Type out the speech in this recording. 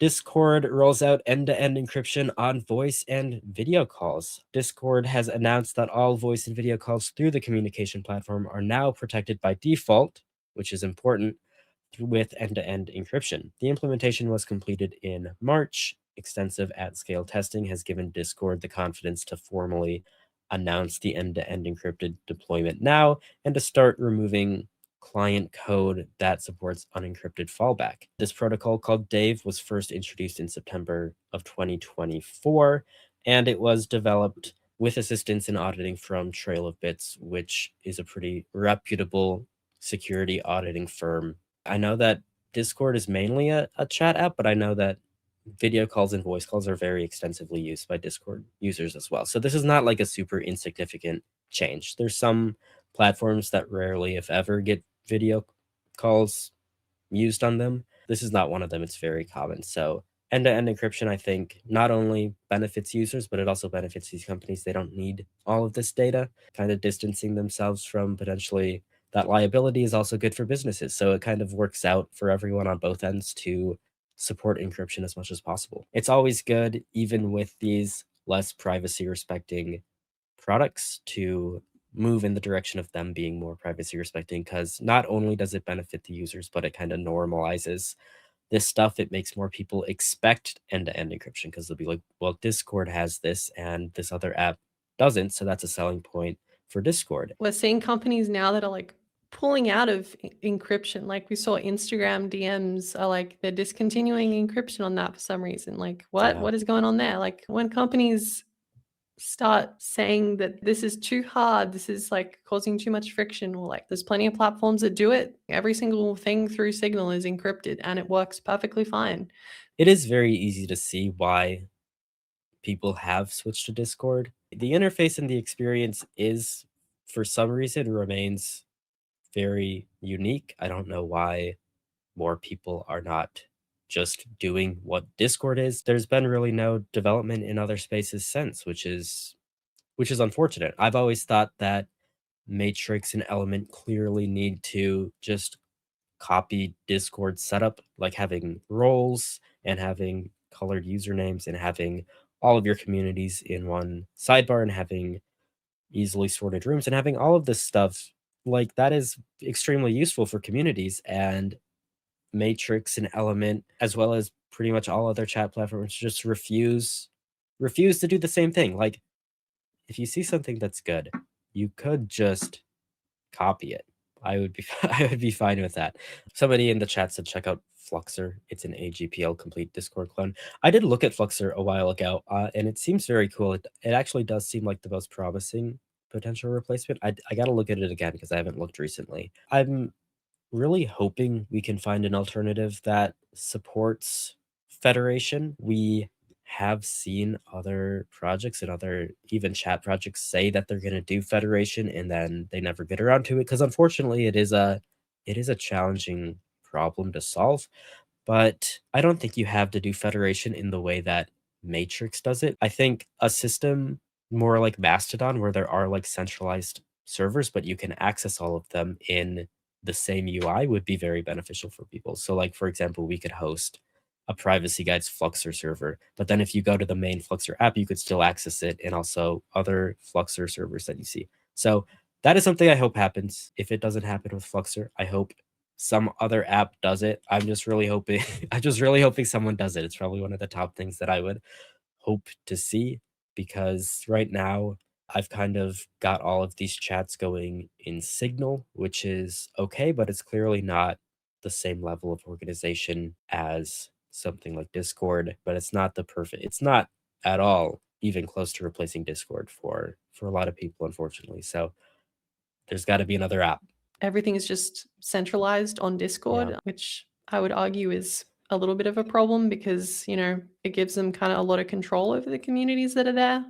Discord rolls out end-to-end encryption on voice and video calls. Discord has announced that all voice and video calls through the communication platform are now protected by default, which is important, with end-to-end encryption. The implementation was completed in March. Extensive at-scale testing has given Discord the confidence to formally announce the end-to-end encrypted deployment now and to start removing client code that supports unencrypted fallback. This protocol called Dave was first introduced in September of 2024, and it was developed with assistance in auditing from Trail of Bits, which is a pretty reputable security auditing firm. I know that Discord is mainly a chat app, but I know that video calls and voice calls are very extensively used by Discord users as well. So this is not like a super insignificant change. There's some platforms that rarely, if ever, get video calls used on them. This is not one of them. It's very common. So end-to-end encryption, I think, not only benefits users, but it also benefits these companies. They don't need all of this data. Kind of distancing themselves from potentially that liability is also good for businesses. So it kind of works out for everyone on both ends to support encryption as much as possible. It's always good, even with these less privacy respecting products, to move in the direction of them being more privacy respecting, because not only does it benefit the users, but it kind of normalizes this stuff. It makes more people expect end-to-end encryption because they'll be like, well, Discord has this and this other app doesn't, so that's a selling point for Discord. We're seeing companies now that are like pulling out of encryption. Like we saw Instagram DMs are like they're discontinuing encryption on that for some reason. Like what? Yeah. What is going on there? Like when companies start saying that this is too hard, this is like causing too much friction, or like there's plenty of platforms that do it. Every single thing through Signal is encrypted and it works perfectly fine. It is very easy to see why people have switched to Discord. The interface and the experience is, for some reason, remains very unique. I don't know why more people are not just doing what Discord is. There's been really no development in other spaces since, which is unfortunate. I've always thought that Matrix and Element clearly need to just copy Discord setup, like having roles and having colored usernames and having all of your communities in one sidebar and having easily sorted rooms and having all of this stuff. Like that is extremely useful for communities, and Matrix and Element, as well as pretty much all other chat platforms, just refuse to do the same thing. Like, if you see something that's good, you could just copy it. I would be I would be fine with that. Somebody in the chat said check out Fluxer. It's an AGPL complete Discord clone. I did look at Fluxer a while ago, and it seems very cool. It actually does seem like the most promising potential replacement. I gotta look at it again because I haven't looked recently. I'm really hoping we can find an alternative that supports Federation. We have seen other projects and other even chat projects say that they're going to do Federation and then they never get around to it, because unfortunately it is a challenging problem to solve. But I don't think you have to do Federation in the way that Matrix does it. I think a system more like Mastodon, where there are like centralized servers, but you can access all of them in the same UI, would be very beneficial for people. So like, for example, we could host a Privacy Guides Fluxer server, but then if you go to the main Fluxer app, you could still access it and also other Fluxer servers that you see. So that is something I hope happens. If it doesn't happen with Fluxer, I hope some other app does it. I'm just really hoping someone does it. It's probably one of the top things that I would hope to see, because right now I've kind of got all of these chats going in Signal, which is okay, but it's clearly not the same level of organization as something like Discord. But it's not it's not at all even close to replacing Discord for a lot of people, unfortunately. So there's got to be another app. Everything is just centralized on Discord, which I would argue is a little bit of a problem because, you know, it gives them kind of a lot of control over the communities that are there.